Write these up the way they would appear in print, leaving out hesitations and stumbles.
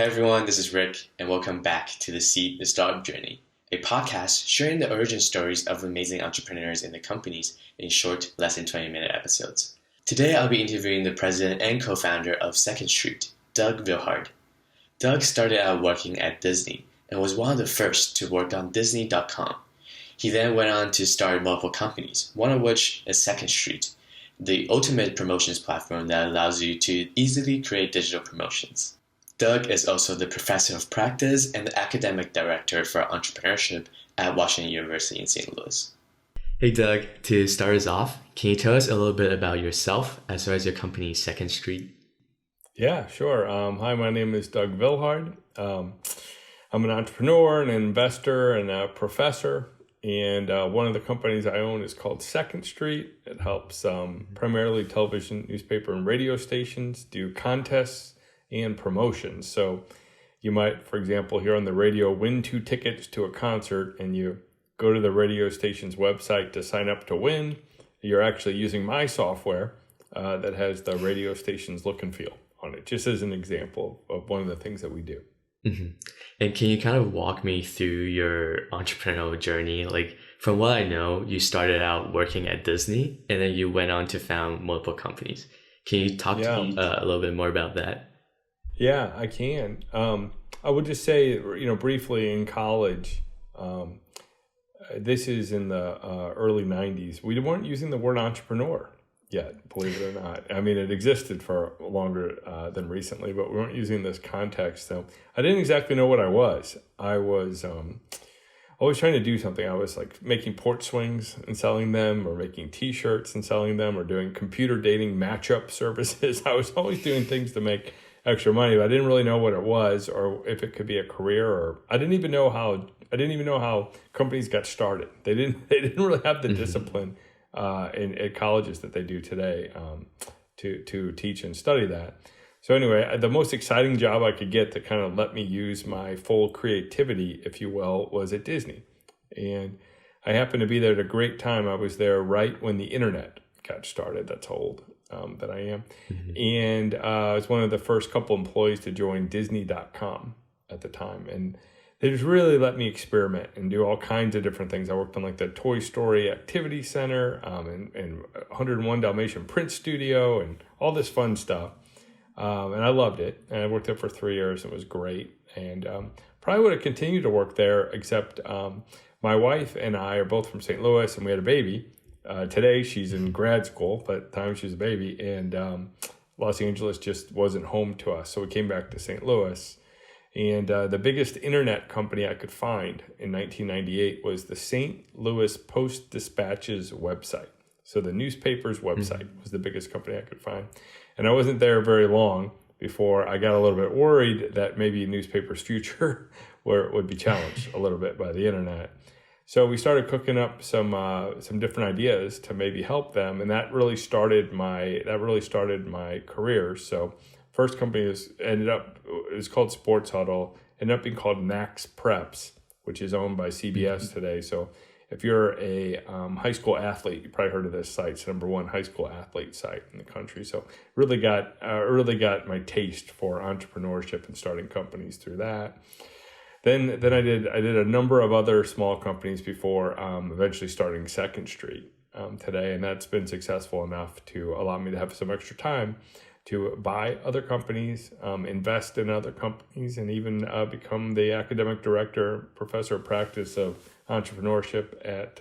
Hey everyone, this is Rick, and welcome back to the Seed the Startup Journey, a podcast sharing the origin stories of amazing entrepreneurs and their companies in short, less than 20-minute episodes. Today I'll be interviewing the president and co-founder of Second Street, Doug Villhard. Doug started out working at Disney and was one of the first to work on Disney.com. He then went on to start multiple companies, one of which is Second Street, the ultimate promotions platform that allows you to easily create digital promotions. Doug is also the professor of practice and the academic director for entrepreneurship at WashU University in St. Louis. Hey Doug, to start us off, can you tell us a little bit about yourself as well as your company, Second Street? Yeah, sure. Hi, my name is Doug Villhard. I'm an entrepreneur, an investor, and a professor. And one of the companies I own is called Second Street. It helps primarily television, newspaper, and radio stations do contests and promotions. So you might, for example, hear on the radio, win 2 tickets to a concert, and you go to the radio station's website to sign up to win. You're actually using my software that has the radio station's look and feel on it, just as an example of one of the things that we do. Mm-hmm. And can you kind of walk me through your entrepreneurial journey? Like, from what I know, you started out working at Disney and then you went on to found multiple companies. Can you talk to me a little bit more about that? Yeah, I can. I would just say, briefly in college, this is in the early 90s. We weren't using the word entrepreneur yet, believe it or not. I mean, it existed for longer than recently, but we weren't using this context. So I didn't exactly know what I was. I was always trying to do something. I was like making porch swings and selling them, or making t-shirts and selling them, or doing computer dating matchup services. I was always doing things to make extra money, but I didn't really know what it was or if it could be a career, or I didn't even know how companies got started. They didn't really have the discipline at colleges that they do today to teach and study that. So anyway, the most exciting job I could get to kind of let me use my full creativity, if you will, was at Disney. And I happened to be there at a great time. I was there right when the internet got started. That's how old that I am. Mm-hmm. And I was one of the first couple employees to join Disney.com at the time. And they just really let me experiment and do all kinds of different things. I worked on like the Toy Story Activity Center and 101 Dalmatian Print Studio and all this fun stuff. And I loved it. And I worked there for 3 years. It was great. And probably would have continued to work there, except my wife and I are both from St. Louis, and we had a baby. Today she's in grad school, but at the time she was a baby, and Los Angeles just wasn't home to us. So we came back to St. Louis. And the biggest internet company I could find in 1998 was the St. Louis Post-Dispatch's website. So the newspaper's website was the biggest company I could find. And I wasn't there very long before I got a little bit worried that maybe a newspaper's future would be challenged a little bit by the internet. So we started cooking up some different ideas to maybe help them, and that really started my career. So first company is called Sports Huddle, ended up being called Max Preps, which is owned by CBS today. So if you're a high school athlete, you probably heard of this site. It's the #1 high school athlete site in the country. So really got my taste for entrepreneurship and starting companies through that. Then I did a number of other small companies before eventually starting Second Street today, and that's been successful enough to allow me to have some extra time to buy other companies, invest in other companies, and even become the academic director, professor of practice of entrepreneurship at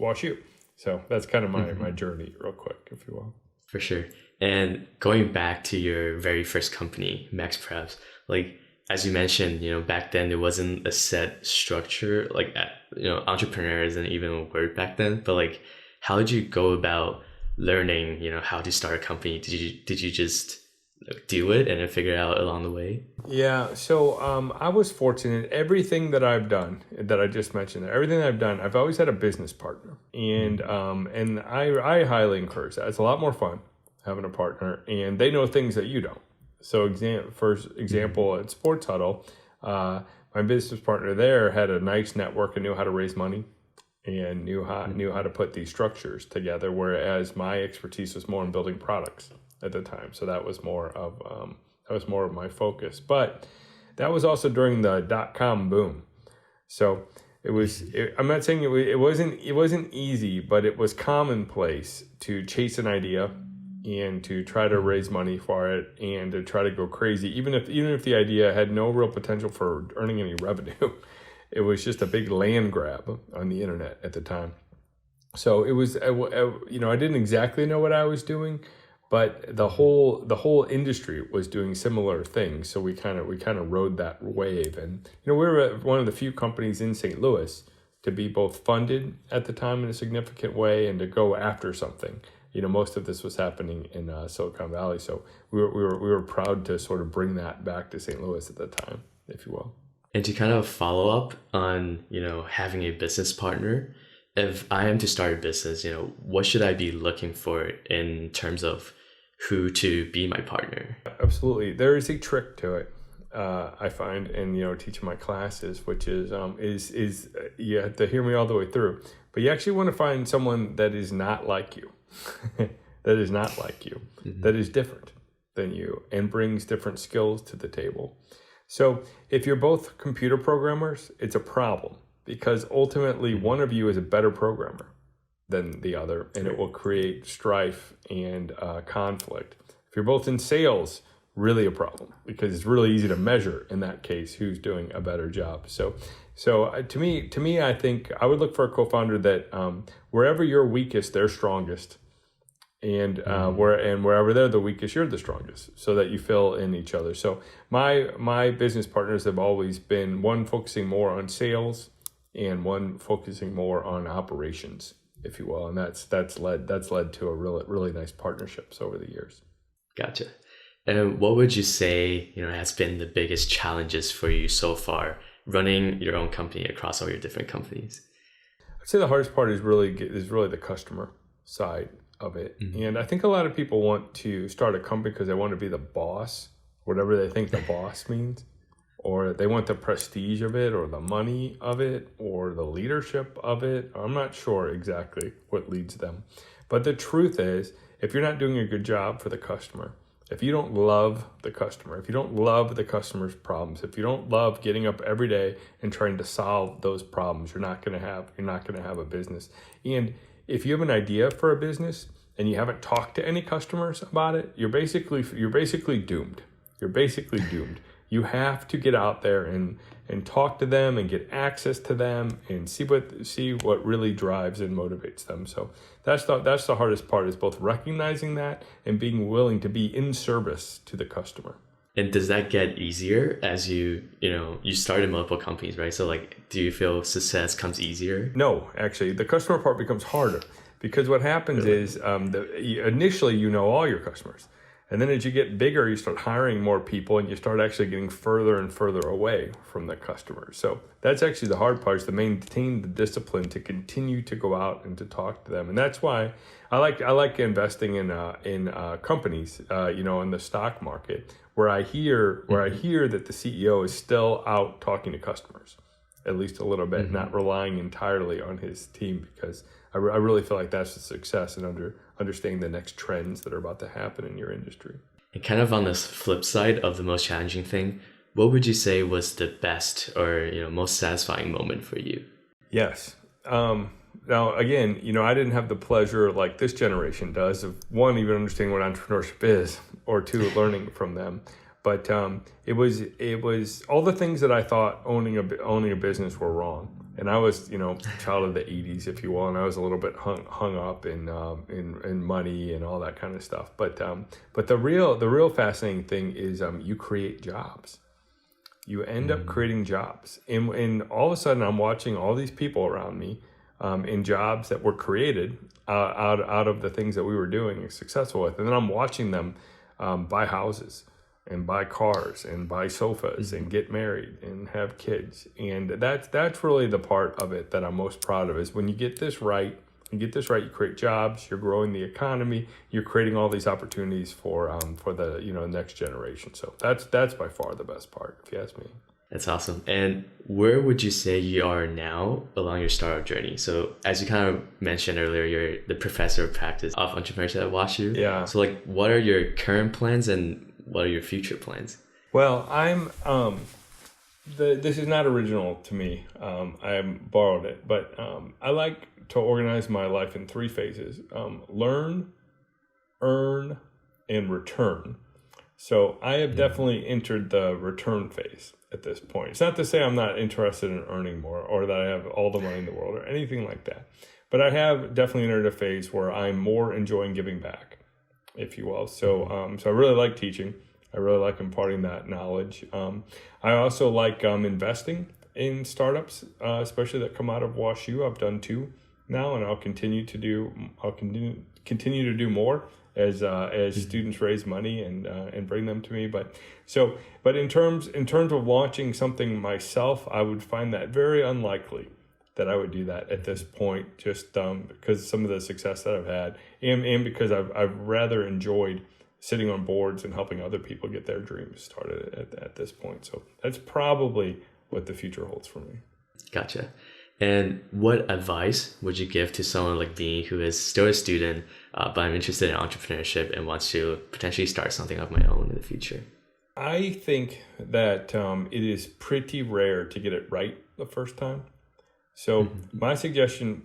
WashU. So that's kind of my journey real quick, if you will. For sure. And going back to your very first company, Max Preps, like, as you mentioned, back then there wasn't a set structure, like, entrepreneur isn't even a word back then, but like, how did you go about learning, how to start a company? Did you just do it and then figure it out along the way? Yeah. So I was fortunate. Everything that I've done, that I just mentioned, everything that I've done, I've always had a business partner, and I highly encourage that. It's a lot more fun having a partner, and they know things that you don't. So for example, at Sports Huddle, my business partner there had a nice network and knew how to raise money and knew how to put these structures together, whereas my expertise was more in building products at the time. So that was more of my focus. But That was also during the .com boom. So I'm not saying it wasn't easy, but it was commonplace to chase an idea and to try to raise money for it and to try to go crazy, even if the idea had no real potential for earning any revenue. It was just a big land grab on the internet at the time. So it was, I didn't exactly know what I was doing, but the whole industry was doing similar things. So we kind of rode that wave, and we were one of the few companies in St. Louis to be both funded at the time in a significant way and to go after something. Most of this was happening in Silicon Valley, so we were proud to sort of bring that back to St. Louis at the time, if you will. And to kind of follow up on, having a business partner, if I am to start a business, what should I be looking for in terms of who to be my partner? Absolutely. There is a trick to it, I find, in, teaching my classes, which is you have to hear me all the way through, but you actually want to find someone that is not like you, that is not like you, that is different than you and brings different skills to the table. So if you're both computer programmers, it's a problem because ultimately one of you is a better programmer than the other, and it will create strife and conflict. If you're both in sales, really a problem because it's really easy to measure in that case who's doing a better job. So to me, I think I would look for a co-founder that wherever you're weakest, they're strongest. And wherever they're the weakest, you're the strongest, so that you fill in each other. So my business partners have always been one focusing more on sales and one focusing more on operations, if you will, and that's led to a really nice partnerships over the years. Gotcha. And what would you say has been the biggest challenges for you so far running your own company across all your different companies? I'd say the hardest part is really the customer side of it. And I think a lot of people want to start a company because they want to be the boss, whatever they think the boss means, or they want the prestige of it or the money of it or the leadership of it. I'm not sure exactly what leads them. But the truth is, if you're not doing a good job for the customer, if you don't love the customer, if you don't love the customer's problems, if you don't love getting up every day and trying to solve those problems, you're not going to have a business. And if you have an idea for a business and you haven't talked to any customers about it, you're basically doomed. You're basically doomed. You have to get out there and talk to them and get access to them and see what really drives and motivates them. So that's the hardest part, is both recognizing that and being willing to be in service to the customer. And does that get easier as you started multiple companies, right? So do you feel success comes easier? No, actually, the customer part becomes harder because what happens is initially you know all your customers. And then as you get bigger, you start hiring more people and you start actually getting further and further away from the customers. So that's actually the hard part, is to maintain the discipline to continue to go out and to talk to them. And that's why I like investing in companies, in the stock market, where I hear that the CEO is still out talking to customers, at least a little bit, not relying entirely on his team, because I really feel like that's the success in understanding the next trends that are about to happen in your industry. And kind of on this flip side of the most challenging thing, what would you say was the best or most satisfying moment for you? Yes. Now, again, I didn't have the pleasure like this generation does of, one, even understanding what entrepreneurship is, or two, learning from them. But it was all the things that I thought owning a business were wrong. And I was, child of the 80s, if you will, and I was a little bit hung up in money and all that kind of stuff. But the real fascinating thing is you create jobs. You end up creating jobs, and all of a sudden I'm watching all these people around me in jobs that were created out of the things that we were doing successful with, and then I'm watching them buy houses and buy cars and buy sofas and get married and have kids. And that's really the part of it that I'm most proud of, is when you get this right, you create jobs, you're growing the economy, you're creating all these opportunities for the next generation. So that's by far the best part, if you ask me. That's awesome. And where would you say you are now along your startup journey? So as you kind of mentioned earlier, you're the professor of practice of entrepreneurship at WashU. Yeah. So what are your current plans and what are your future plans? Well, I'm This is not original to me. I borrowed it, but I like to organize my life in three phases: learn, earn, and return. So I have definitely entered the return phase at this point. It's not to say I'm not interested in earning more or that I have all the money in the world or anything like that. But I have definitely entered a phase where I'm more enjoying giving back, if you will. So I really like teaching. I really like imparting that knowledge. I also like investing in startups, especially that come out of WashU. I've done 2 now, and I'll continue to do more as students raise money and bring them to me. But in terms of launching something myself, I would find that very unlikely that I would do that at this point, just because of some of the success that I've had, and because I've rather enjoyed sitting on boards and helping other people get their dreams started at this point. So that's probably what the future holds for me. Gotcha. And what advice would you give to someone like me who is still a student, but I'm interested in entrepreneurship and wants to potentially start something of my own in the future? I think that it is pretty rare to get it right the first time. So my suggestion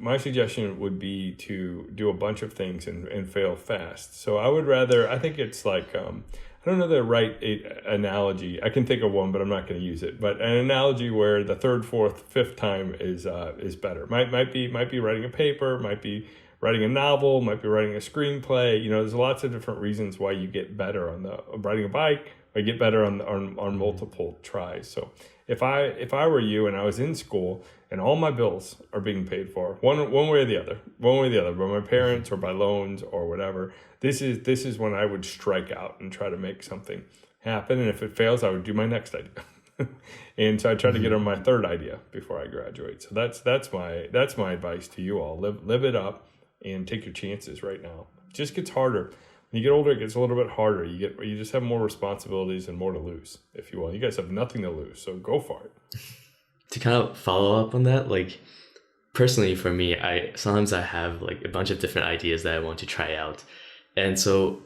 would be to do a bunch of things and fail fast. So I think it's like, I don't know the right analogy. I can think of one, but I'm not going to use it. But an analogy where the third, fourth, fifth time is better. Might be writing a paper, might be writing a novel, might be writing a screenplay. There's lots of different reasons why you get better on riding a bike, or you get better on multiple tries. So if I were you and I was in school and all my bills are being paid for one way or the other, by my parents or by loans or whatever, this is when I would strike out and try to make something happen. And if it fails, I would do my next idea. And so I try to get on my third idea before I graduate. So that's my advice to you all. Live it up and take your chances right now. It just gets harder. When you get older, it gets a little bit harder. You just have more responsibilities and more to lose, if you will. You guys have nothing to lose, so go for it. To kind of follow up on that, like personally for me, sometimes I have like a bunch of different ideas that I want to try out. And so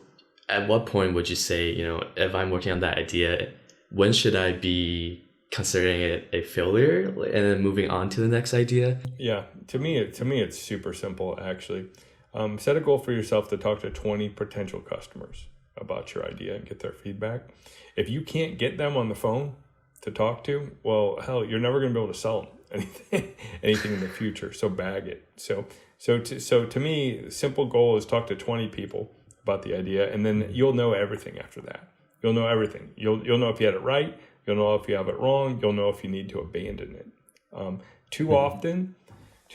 at what point would you say, if I'm working on that idea, when should I be considering it a failure and then moving on to the next idea? Yeah, to me it's super simple actually. Set a goal for yourself to talk to 20 potential customers about your idea and get their feedback. If you can't get them on the phone to talk to, well, hell, you're never going to be able to sell them anything in the future. So bag it. So to me, the simple goal is talk to 20 people about the idea, and then you'll know everything after that. You'll know everything. You'll know if you had it right. You'll know if you have it wrong. You'll know if you need to abandon it. Too often,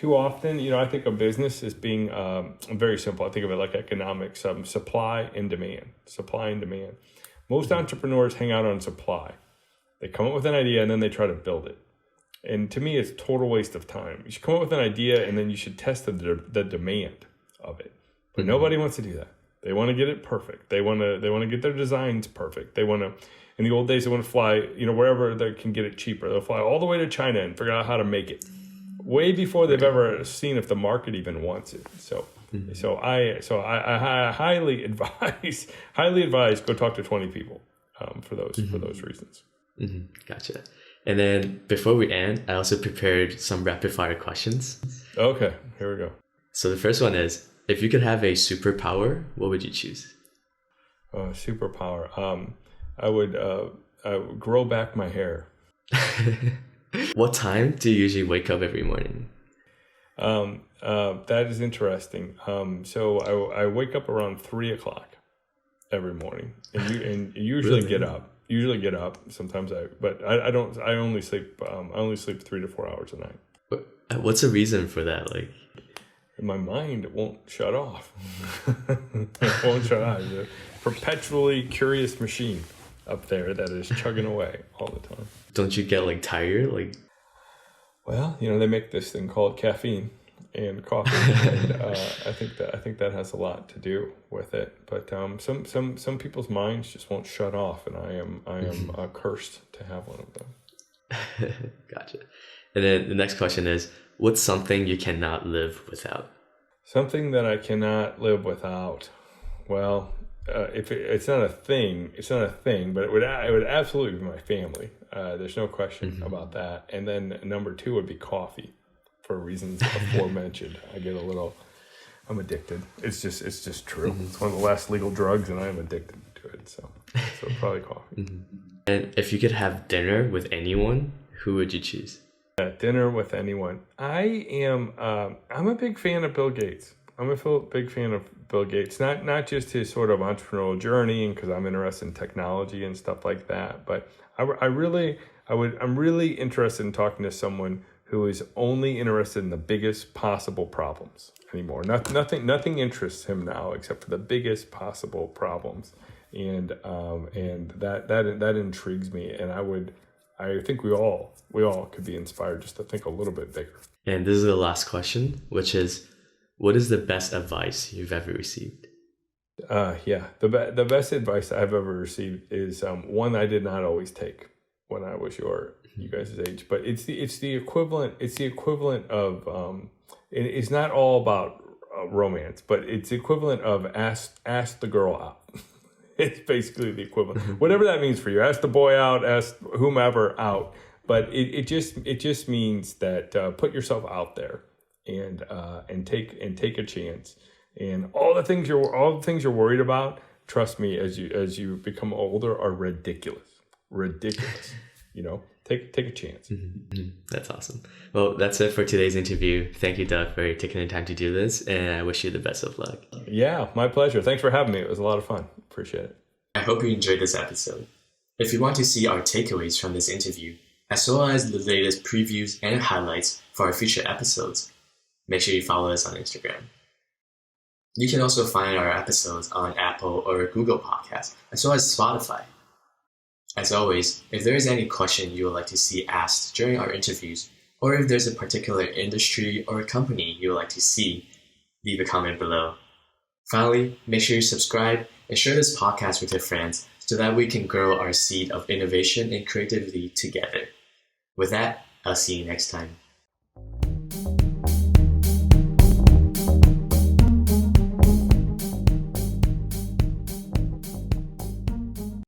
I think of business as being very simple. I think of it like economics, supply and demand. Most entrepreneurs hang out on supply. They come up with an idea and then they try to build it. And to me, it's a total waste of time. You should come up with an idea and then you should test the demand of it. But nobody wants to do that. They want to get it perfect. They want to get their designs perfect. They want to, in the old days, they want to fly, wherever they can get it cheaper. They'll fly all the way to China and figure out how to make it way before they've ever seen if the market even wants it. So I highly advise go talk to 20 people for those reasons. Gotcha. And then before we end, I also prepared some rapid fire questions. Okay, here we go. So the first one is, if you could have a superpower, what would you choose? Superpower. I would grow back my hair. What time do you usually wake up every morning? That is interesting. So I wake up around 3:00 every morning, and usually Really? get up. Sometimes I don't. I only sleep 3 to 4 hours a night. What's the reason for that? Like, my mind won't shut off. It won't shut off. It's a perpetually curious machine up there that is chugging away all the time. don't you get like tired? Like, well, they make this thing called caffeine and coffee, and I think that has a lot to do with it. But some people's minds just won't shut off, and I am cursed to have one of them. Gotcha. And then the next question is, what's something you cannot live without? Something that I cannot live without. Well, it's not a thing, but it would absolutely be my family. There's no question about that. And then number 2 would be coffee, for reasons aforementioned. I'm addicted. It's just true. It's one of the last legal drugs, and I'm addicted to it. So probably coffee. And if you could have dinner with anyone, who would you choose? Dinner with anyone. I'm a big fan of Bill Gates. I'm a big fan of Bill Gates, not just his sort of entrepreneurial journey, and because I'm interested in technology and stuff like that, but I'm really interested in talking to someone who is only interested in the biggest possible problems anymore. Nothing interests him now except for the biggest possible problems, and that intrigues me, and I think we all could be inspired just to think a little bit bigger. And this is the last question, which is, what is the best advice you've ever received? The best advice I've ever received is one I did not always take when I was you guys' age, but it's the equivalent. It's the equivalent of it's not all about romance, but it's the equivalent of ask the girl out. It's basically the equivalent, whatever that means for you. Ask the boy out, ask whomever out, but it just means that put yourself out there. And take a chance, and all the things you're worried about, trust me, as you become older, are ridiculous. Take a chance. That's awesome. Well, that's it for today's interview. Thank you, Doug, for taking the time to do this, and I wish you the best of luck. Yeah, my pleasure. Thanks for having me. It was a lot of fun. Appreciate it. I hope you enjoyed this episode. If you want to see our takeaways from this interview, as well as the latest previews and highlights for our future episodes, make sure you follow us on Instagram. You can also find our episodes on Apple or Google Podcasts, as well as Spotify. As always, if there is any question you would like to see asked during our interviews, or if there's a particular industry or a company you would like to see, leave a comment below. Finally, make sure you subscribe and share this podcast with your friends so that we can grow our seed of innovation and creativity together. With that, I'll see you next time.